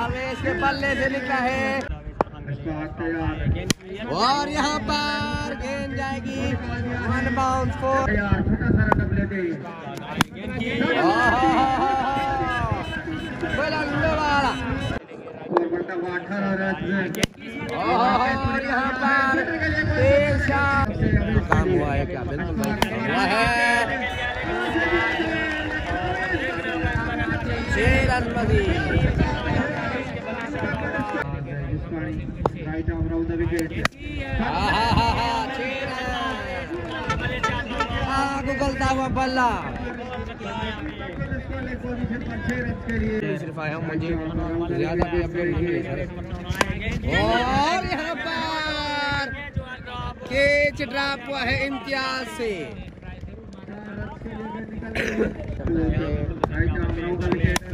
अवेश के बल्ले से निकला है और यहाँ पर गेंद जाएगी वन बाउंस को। और यहाँ पर काम हुआ है क्या? बिल्कुल हुआ है। 6 रन मजीद। गुगलता हुआ बल्ला सिर्फ आया हूँ, मुझे ज्यादा भी अपलोड नहीं है। और यहाँ पर कैच ड्रॉप हुआ है इम्तियाज से।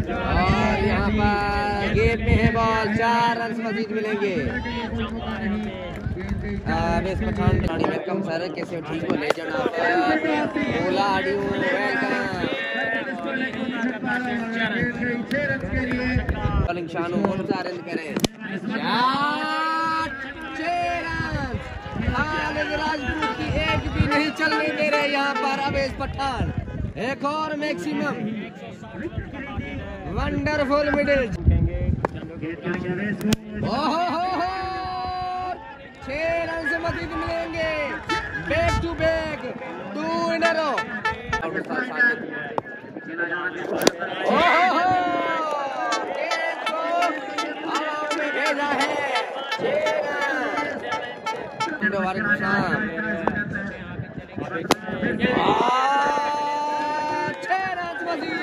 और यहाँ पर गेट में है बॉल, 4 रन मजीद मिलेंगे। अवेश पठान खिलाड़ी में कम सारे कैसे ठीक हो ले जाना बोला आडियो वेलकम शानू और 4 रन करें। 6 रन राजपूत की एक भी नहीं चलने दे रहे यहाँ पर अवेश पठान। एक और मैक्सिमम वंडरफुल मिडिल। ओहो 6 रन से मजीद मिलेंगे। बैक टू बैक 2 इन अ रो। ओहो भेजा है 6 रन मजीद।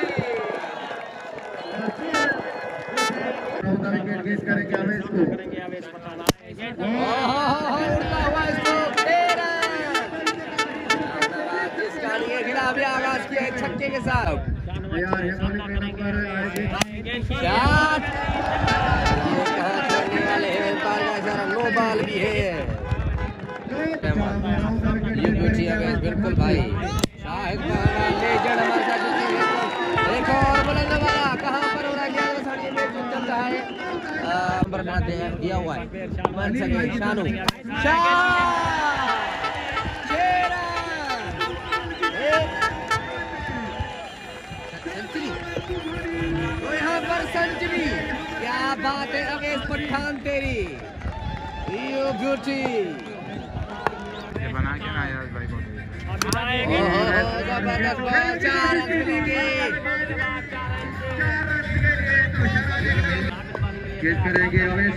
खिलाफ आगाज किया छक्के के साथ। वाले हैं नो बॉल भी है। बिल्कुल भाई शाहिद एक और बुलंद वाला कहाँ पर हो रहा है? दिया हुआ है शानू। तो यहाँ पर सेंचुरी। क्या बात है अवेश पठान तेरी, यू ब्यूटी। बना के ना यार भाई जबरदस्त बॉल, 4 रन मिलेंगे। करेंगे अवेश